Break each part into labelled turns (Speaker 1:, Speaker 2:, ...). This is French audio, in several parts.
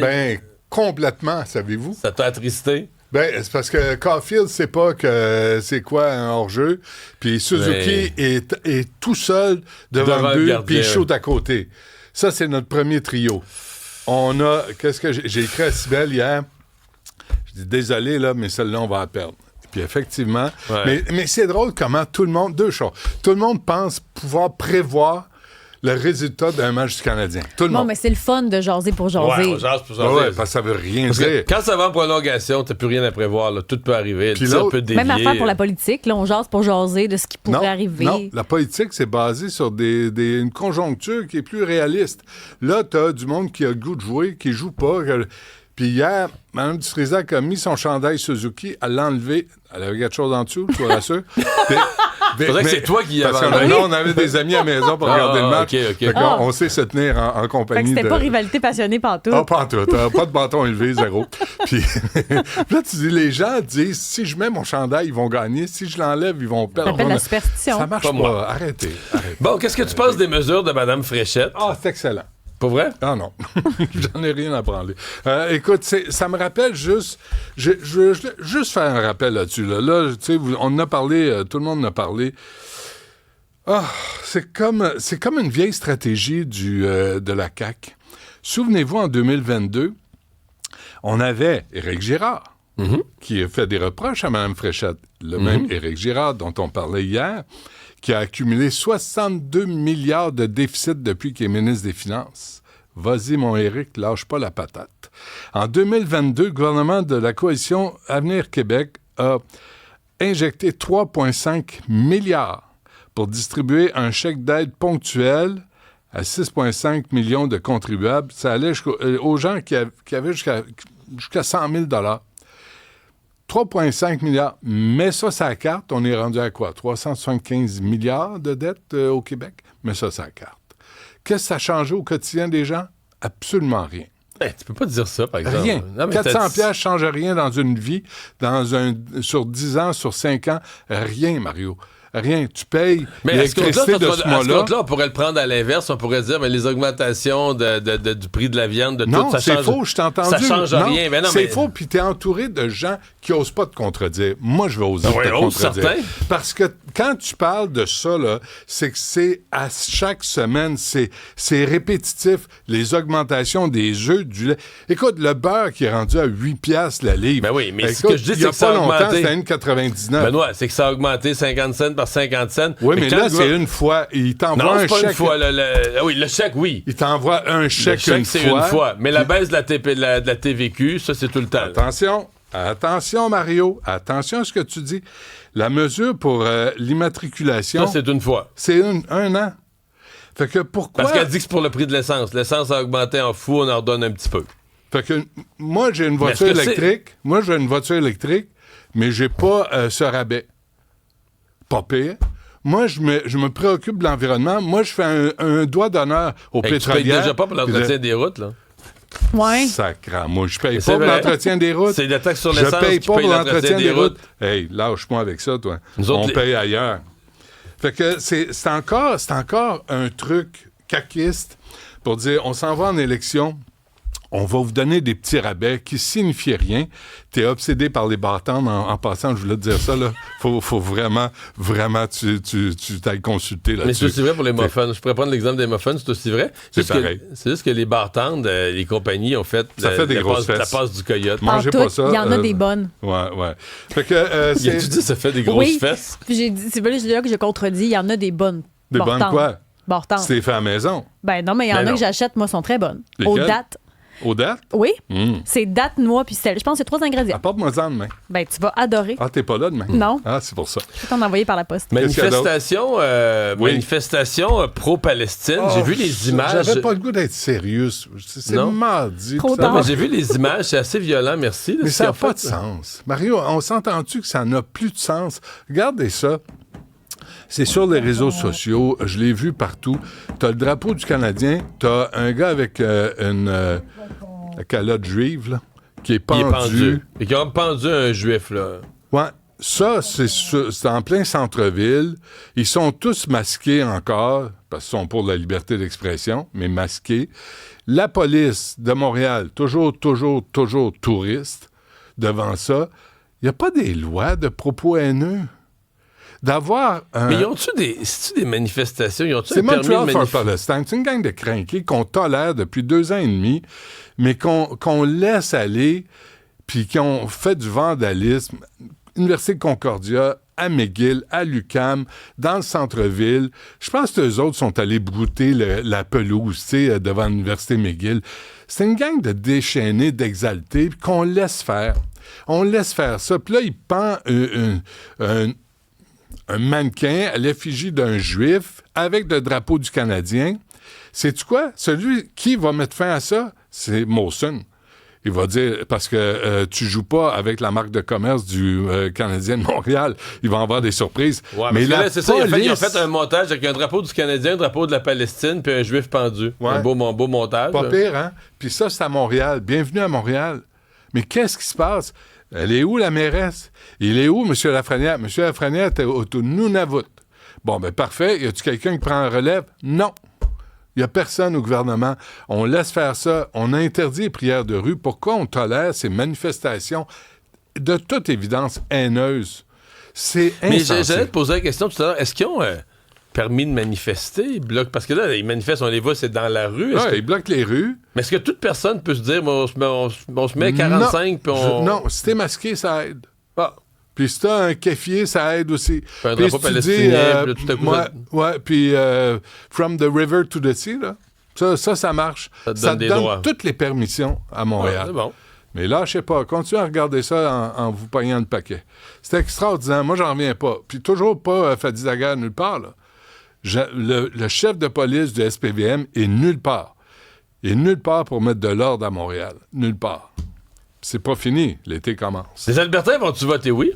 Speaker 1: Ben, complètement, savez-vous?
Speaker 2: Ça t'a attristé?
Speaker 1: Ben, c'est parce que Caulfield sait pas que c'est quoi un hors-jeu, puis Suzuki est tout seul devant le but, puis il shoot à côté. Ça, c'est notre premier trio. On a... Qu'est-ce que j'ai écrit à Cybèle hier? Je dis, désolé, là, mais celle-là, on va la perdre. Puis effectivement... Mais c'est drôle comment tout le monde... Deux choses. Tout le monde pense pouvoir prévoir le résultat d'un match du Canadien. Tout le monde.
Speaker 3: Non, mais c'est le fun de jaser pour jaser.
Speaker 2: Ouais, on jase pour jaser.
Speaker 1: Ouais, parce que ça veut rien dire.
Speaker 2: Quand ça va en prolongation, t'as plus rien à prévoir. Là. Tout peut arriver.
Speaker 1: Puis
Speaker 2: Ça peut dévier.
Speaker 3: Même affaire pour la politique. Là, on jase pour jaser de ce qui pourrait arriver.
Speaker 1: Non, la politique, c'est basé sur une conjoncture qui est plus réaliste. Là, t'as du monde qui a le goût de jouer, qui joue pas. Puis hier, Mme Dutrisac a mis son chandail Suzuki, elle l'a enlevé. Elle avait quelque chose en dessous, je vous rassure.
Speaker 2: C'est vrai que c'est toi qui
Speaker 1: parce
Speaker 2: avais
Speaker 1: que on avait des amis à la maison pour regarder le match.
Speaker 2: OK.
Speaker 1: On sait se tenir en compagnie.
Speaker 3: Fait que c'était pas rivalité passionnée pantoute.
Speaker 1: Ah, pantoute. Pas de bâton élevé, zéro. Puis là, tu dis, les gens disent, si je mets mon chandail, ils vont gagner. Si je l'enlève, ils vont perdre.
Speaker 3: Ça s'appelle la superstition.
Speaker 1: Ça marche pas. Arrêtez.
Speaker 2: Bon, qu'est-ce que tu penses des mesures de Mme Fréchette?
Speaker 1: Ah, c'est excellent.
Speaker 2: Pas vrai?
Speaker 1: Ah non, j'en ai rien à branler. Écoute, ça me rappelle juste... Je veux juste faire un rappel là-dessus. Là, tu sais, on en a parlé, tout le monde en a parlé. Ah, c'est comme une vieille stratégie de la CAQ. Souvenez-vous, en 2022, on avait Éric Girard, qui a fait des reproches à Mme Fréchette. Le même Éric Girard dont on parlait hier, qui a accumulé 62 milliards de déficit depuis qu'il est ministre des Finances. Vas-y, mon Éric, lâche pas la patate. En 2022, le gouvernement de la coalition Avenir Québec a injecté 3,5 milliards pour distribuer un chèque d'aide ponctuel à 6,5 millions de contribuables. Ça allait aux gens qui avaient jusqu'à 100 000 3,5 milliards. Mais ça, c'est la carte. On est rendu à quoi? 375 milliards de dettes au Québec? Mais ça, c'est la carte. Qu'est-ce que ça a changé au quotidien des gens? Absolument rien.
Speaker 2: Ben, tu peux pas dire ça, par exemple.
Speaker 1: Rien.
Speaker 2: Non, mais
Speaker 1: 400 piastres ne change rien dans une vie, sur 10 ans, sur 5 ans. Rien, Mario. Rien. Tu payes l'électricité de ce mois-là.
Speaker 2: À ce là on pourrait le prendre à l'inverse. On pourrait dire, mais les augmentations du prix de la viande, de tout, ça change...
Speaker 1: Non, c'est faux, je t'ai entendu.
Speaker 2: Ça change rien. Mais non,
Speaker 1: c'est faux, puis t'es entouré de gens qui n'osent pas te contredire. Moi, je vais oser te contredire.
Speaker 2: Certain.
Speaker 1: Parce que quand tu parles de ça, là, c'est que c'est à chaque semaine, c'est répétitif, les augmentations des œufs, du lait. Écoute, le beurre qui est rendu à 8 piastres la livre.
Speaker 2: Ben oui, mais
Speaker 1: écoute,
Speaker 2: ce que je dis, c'est que ça a augmenté.
Speaker 1: C'était 1,99.
Speaker 2: Benoît, c'est que ça a augmenté 50 cents par 50 cents.
Speaker 1: Oui, mais là, c'est une fois. Il t'envoie un chèque. Non, c'est pas une fois.
Speaker 2: Oui, le chèque, oui.
Speaker 1: Il t'envoie un chèque une fois.
Speaker 2: C'est une fois. Mais la baisse de la TVQ, ça, c'est tout le temps.
Speaker 1: Attention, Mario. Attention à ce que tu dis. La mesure pour l'immatriculation...
Speaker 2: Ça, c'est une fois.
Speaker 1: C'est un an. Fait que pourquoi...
Speaker 2: Parce qu'elle dit que c'est pour le prix de l'essence. L'essence a augmenté en fou, on en redonne un petit peu.
Speaker 1: Fait que moi, j'ai une voiture électrique. Moi, j'ai une voiture électrique, mais j'ai pas ce rabais. Pas pire. Moi, je me préoccupe de l'environnement. Moi, je fais un doigt d'honneur aux pétrolières.
Speaker 2: Tu payes déjà pas pour l'entretien des routes, là?
Speaker 3: Ouais.
Speaker 1: Sacrant. Moi, je paye pas pour l'entretien des routes.
Speaker 2: C'est la taxe sur l'essence.
Speaker 1: Je paye pas pour l'entretien des routes. Hey, lâche-moi avec ça, toi. On paye ailleurs. Fait que c'est encore un truc caquiste pour dire, on s'en va en élection, on va vous donner des petits rabais qui signifient rien. T'es obsédé par les bartendes. En passant, je voulais te dire ça, là. Faut vraiment, tu t'ailles consulter là-dessus.
Speaker 2: Mais c'est aussi vrai pour les muffins. Je pourrais prendre l'exemple des muffins, c'est aussi vrai.
Speaker 1: C'est pareil.
Speaker 2: C'est juste que les bartendes, les compagnies ont fait...
Speaker 1: Ça fait des grosses fesses.
Speaker 2: La passe du coyote.
Speaker 1: Mangez pas ça.
Speaker 3: Il y en a des bonnes.
Speaker 1: Ouais. Fait que...
Speaker 2: tu dis ça fait des grosses fesses?
Speaker 3: Puis j'ai dit, c'est là que je contredis. Il y en a des bonnes.
Speaker 1: Des bonnes quoi?
Speaker 3: Bartendes.
Speaker 1: C'est fait à la maison.
Speaker 3: Ben non, mais il y en a que j'achète, moi, sont très bonnes.
Speaker 1: Lesquelles?
Speaker 3: Aux dates.
Speaker 1: Aux dates?
Speaker 3: Oui. C'est date, noix, puis sel. Je pense que c'est 3 ingrédients.
Speaker 1: Apporte-moi-en demain.
Speaker 3: Ben, tu vas adorer.
Speaker 1: Ah, t'es pas là demain?
Speaker 3: Non.
Speaker 1: Ah, c'est pour ça.
Speaker 3: Je vais t'en envoyer par la poste.
Speaker 2: Manifestation pro-Palestine. J'ai vu les images.
Speaker 1: J'avais pas le goût d'être sérieux. C'est mardi.
Speaker 3: Trop tard.
Speaker 2: Non, j'ai vu les images. C'est assez violent, merci.
Speaker 1: Mais ça n'a pas de sens. Mario, on s'entend-tu que ça n'a plus de sens? Regardez ça. C'est sur les réseaux sociaux. Je l'ai vu partout. T'as le drapeau du Canadien. T'as un gars avec une calotte juive, là, qui est pendu.
Speaker 2: Et qui a pendu un juif, là.
Speaker 1: Ouais. Ça, c'est en plein centre-ville. Ils sont tous masqués encore, parce qu'ils sont pour la liberté d'expression, mais masqués. La police de Montréal, toujours touriste devant ça. Il n'y a pas des lois de propos haineux. D'avoir un...
Speaker 2: Mais ils ont-tu des manifestations? Ils ont-tu
Speaker 1: C'est
Speaker 2: un permis
Speaker 1: Montreal
Speaker 2: de
Speaker 1: for
Speaker 2: manifester?
Speaker 1: Palestine. C'est une gang de crinqués qu'on tolère depuis 2 ans et demi, mais qu'on laisse aller, puis qui ont fait du vandalisme. Université de Concordia, à McGill, à l'UQAM, dans le centre-ville. Je pense que eux autres sont allés brouter la pelouse, tu sais, devant l'Université McGill. C'est une gang de déchaînés, d'exaltés, puis qu'on laisse faire. On laisse faire ça. Puis là, il pend un mannequin à l'effigie d'un juif avec le drapeau du Canadien. Sais-tu quoi? Celui qui va mettre fin à ça, c'est Molson. Il va dire, parce que tu joues pas avec la marque de commerce du Canadien de Montréal. Il va avoir des surprises.
Speaker 2: Ouais,
Speaker 1: mais là,
Speaker 2: c'est ça, ils ont fait un montage avec un drapeau du Canadien, un drapeau de la Palestine, puis un juif pendu.
Speaker 1: Ouais.
Speaker 2: Un beau montage.
Speaker 1: Pas pire, hein? Puis ça, c'est à Montréal. Bienvenue à Montréal. Mais qu'est-ce qui se passe? Elle est où, la mairesse? Il est où, M. Lafrenière? M. Lafrenière était au Nunavut. Bon, ben parfait. Y a-tu quelqu'un qui prend la relève? Non. Il n'y a personne au gouvernement. On laisse faire ça. On a interdit les prières de rue. Pourquoi on tolère ces manifestations de toute évidence haineuses? C'est insensé.
Speaker 2: Mais j'allais te poser la question tout à l'heure. Est-ce qu'ils ont permis de manifester? Ils bloquent? Parce que là, ils manifestent, on les voit, c'est dans la rue.
Speaker 1: Ouais, ils bloquent les rues.
Speaker 2: Mais est-ce que toute personne peut se dire, on se met à 45 puis on...
Speaker 1: Non, si t'es masqué, ça aide.
Speaker 2: Ah.
Speaker 1: Puis si t'as un kéfier, ça aide aussi.
Speaker 2: Un
Speaker 1: Puis
Speaker 2: drapeau
Speaker 1: si tu
Speaker 2: palestinien, puis tout à coup,
Speaker 1: ouais, puis From the River to the Sea, là, ça marche.
Speaker 2: Ça te
Speaker 1: Ça
Speaker 2: donne
Speaker 1: te
Speaker 2: des
Speaker 1: donne
Speaker 2: droits.
Speaker 1: toutes les permissions à Montréal.
Speaker 2: Ouais, c'est bon.
Speaker 1: Mais là, je sais pas, continuez à regarder ça en vous pognant le paquet. C'est extraordinaire. Moi, j'en reviens pas. Puis toujours pas Fadi Zagar nulle part, là. Le chef de police du SPVM est nulle part. Il est nulle part pour mettre de l'ordre à Montréal. Nulle part. C'est pas fini. L'été commence.
Speaker 2: Les Albertains vont-tu voter oui?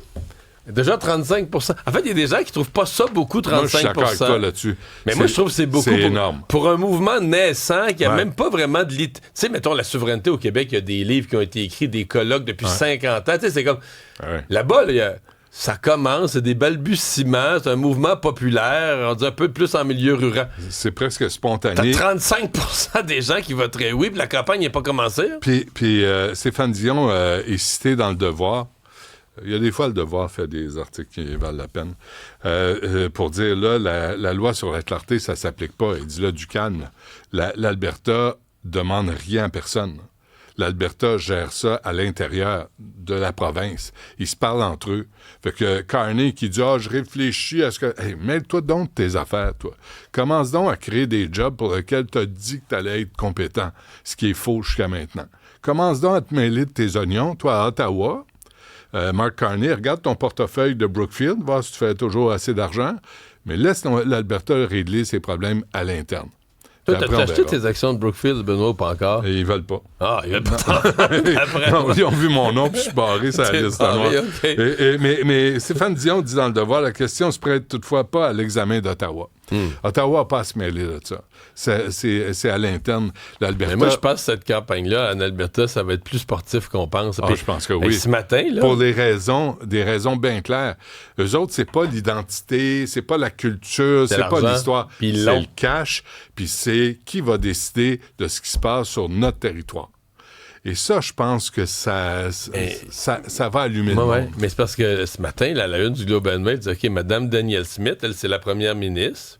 Speaker 2: Déjà 35 %. En fait, il y a des gens qui trouvent pas ça beaucoup, 35
Speaker 1: Moi, je suis d'accord avec toi là-dessus.
Speaker 2: Mais moi, je trouve que c'est beaucoup.
Speaker 1: C'est énorme.
Speaker 2: Pour un mouvement naissant qui a
Speaker 1: Ouais.
Speaker 2: même pas vraiment de... Tu sais, mettons, la souveraineté au Québec, il y a des livres qui ont été écrits, des colloques depuis 50 ans. Tu sais, c'est comme...
Speaker 1: Ouais.
Speaker 2: Là-bas, là, ça commence, c'est des balbutiements, c'est un mouvement populaire, on dit un peu plus en milieu rural.
Speaker 1: C'est presque
Speaker 2: T'as
Speaker 1: spontané.
Speaker 2: 35 % des gens qui voteraient oui, puis la campagne n'est pas commencée. Hein?
Speaker 1: Puis Stéphane Dion est cité dans Le Devoir. Il y a des fois, Le Devoir fait des articles qui valent la peine. Pour dire, là, la loi sur la clarté, ça s'applique pas. Il dit, là, du calme. L'Alberta demande rien à personne. L'Alberta gère ça à l'intérieur de la province. Ils se parlent entre eux. Fait que Carney qui dit « Ah, je réfléchis à ce que... » Hey, mêle-toi donc de tes affaires, toi. Commence donc à créer des jobs pour lesquels tu as dit que tu allais être compétent, ce qui est faux jusqu'à maintenant. Commence donc à te mêler de tes oignons, toi, à Ottawa. Mark Carney, regarde ton portefeuille de Brookfield, voir si tu fais toujours assez d'argent, mais laisse l'Alberta régler ses problèmes à l'interne.
Speaker 2: Toi,
Speaker 1: Puis
Speaker 2: t'as
Speaker 1: après, on
Speaker 2: acheté
Speaker 1: verra.
Speaker 2: tes actions de Brookfield, Benoît, ou pas encore?
Speaker 1: Et ils veulent pas.
Speaker 2: Ah, il va pas après.
Speaker 1: Non, ils ont vu mon nom, puis je suis barré sur la
Speaker 2: T'es
Speaker 1: liste
Speaker 2: barré,
Speaker 1: noire.
Speaker 2: ok.
Speaker 1: Mais Stéphane Dion dit dans Le Devoir, la question se prête toutefois pas à l'examen d'Ottawa. Ottawa n'a pas à se mêler de ça. C'est à l'interne. L'Alberta...
Speaker 2: Mais moi, je pense que cette campagne-là, en Alberta, ça va être plus sportif qu'on pense.
Speaker 1: Ah,
Speaker 2: Puis,
Speaker 1: je pense que
Speaker 2: ben,
Speaker 1: oui.
Speaker 2: ce matin, là...
Speaker 1: Pour des raisons bien claires. Eux autres, c'est pas l'identité, c'est pas la culture, c'est pas
Speaker 2: l'argent,
Speaker 1: l'histoire.
Speaker 2: puis ils
Speaker 1: C'est
Speaker 2: l'ont.
Speaker 1: le cash, puis c'est qui va décider de ce qui se passe sur notre territoire. Et ça, je pense que ça va allumer le
Speaker 2: Ouais.
Speaker 1: monde.
Speaker 2: Mais c'est parce que ce matin, là, à la une du Globe and Mail, dit OK, Mme Danielle Smith, elle, c'est la première ministre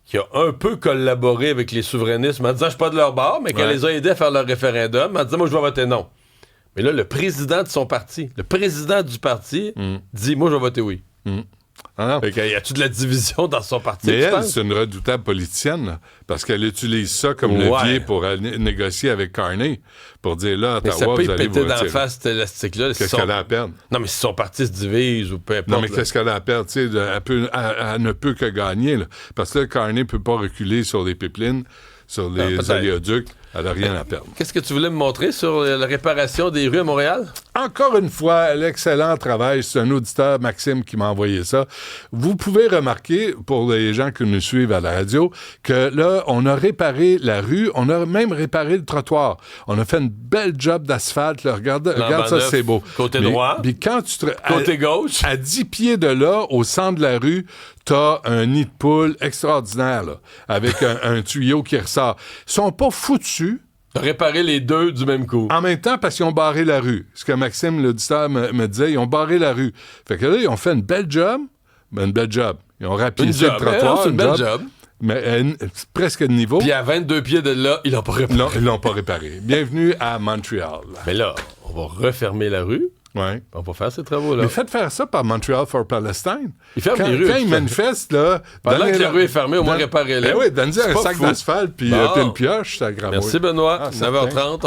Speaker 2: qui a un peu collaboré avec les souverainistes en disant je suis pas de leur bord, mais qu'elle les a aidés à faire leur référendum, en disant moi je vais voter non. Mais là, le président de son parti, le président du parti, dit moi je vais voter oui.
Speaker 1: Ah non.
Speaker 2: Fait qu'il y a-tu de la division dans son parti?
Speaker 1: Mais
Speaker 2: tu
Speaker 1: elle,
Speaker 2: penses?
Speaker 1: c'est une redoutable politicienne, là, parce qu'elle utilise ça comme
Speaker 2: Ouais.
Speaker 1: levier pour négocier avec Carney, pour dire là,
Speaker 2: Mais ça
Speaker 1: Ottawa,
Speaker 2: peut
Speaker 1: vous
Speaker 2: y
Speaker 1: allez vous
Speaker 2: péter d'en
Speaker 1: retirer.
Speaker 2: face cet élastique-là.
Speaker 1: Qu'est-ce qu'elle a à perdre?
Speaker 2: Non, mais si son parti se divise ou peu importe.
Speaker 1: Non, mais
Speaker 2: là.
Speaker 1: qu'est-ce qu'elle a à perdre? Tu sais, elle ne peut que gagner. Là. Parce que là, Carney ne peut pas reculer sur les pipelines, sur les
Speaker 2: peut-être.
Speaker 1: oléoducs. Elle n'a rien à perdre.
Speaker 2: Qu'est-ce que tu voulais me montrer sur la réparation des rues à Montréal?
Speaker 1: Encore une fois, l'excellent travail. C'est un auditeur, Maxime, qui m'a envoyé ça. Vous pouvez remarquer, pour les gens qui nous suivent à la radio, que là, on a réparé la rue, on a même réparé le trottoir. On a fait une belle job d'asphalte. Là. Regarde ça, c'est beau.
Speaker 2: Côté droit.
Speaker 1: Puis quand tu
Speaker 2: côté gauche.
Speaker 1: À 10 pieds de là, au centre de la rue, t'as un nid de poule extraordinaire, là, avec un tuyau qui ressort. Ils sont pas foutus.
Speaker 2: Réparer les deux du même coup.
Speaker 1: En même temps, parce qu'ils ont barré la rue. Ce que Maxime, l'auditeur, me disait, ils ont barré la rue. Fait que là, ils ont fait une belle job. Ils ont rapidisé le trottoir.
Speaker 2: C'est une belle job.
Speaker 1: Mais presque de niveau.
Speaker 2: Puis à 22 pieds de là, ils l'ont pas réparé.
Speaker 1: Non, ils l'ont pas réparé. Bienvenue à Montréal.
Speaker 2: Mais là, on va refermer la rue.
Speaker 1: Ouais.
Speaker 2: On va faire ces travaux-là.
Speaker 1: Mais faites faire ça par Montreal for Palestine.
Speaker 2: Ils ferment les rues.
Speaker 1: Quand ils manifestent, là...
Speaker 2: Pendant que la rue est fermée, au moins réparez-les.
Speaker 1: Oui, donne-y un sac d'asphalte puis une pioche, ça gramouille.
Speaker 2: Merci Benoît. 9h30.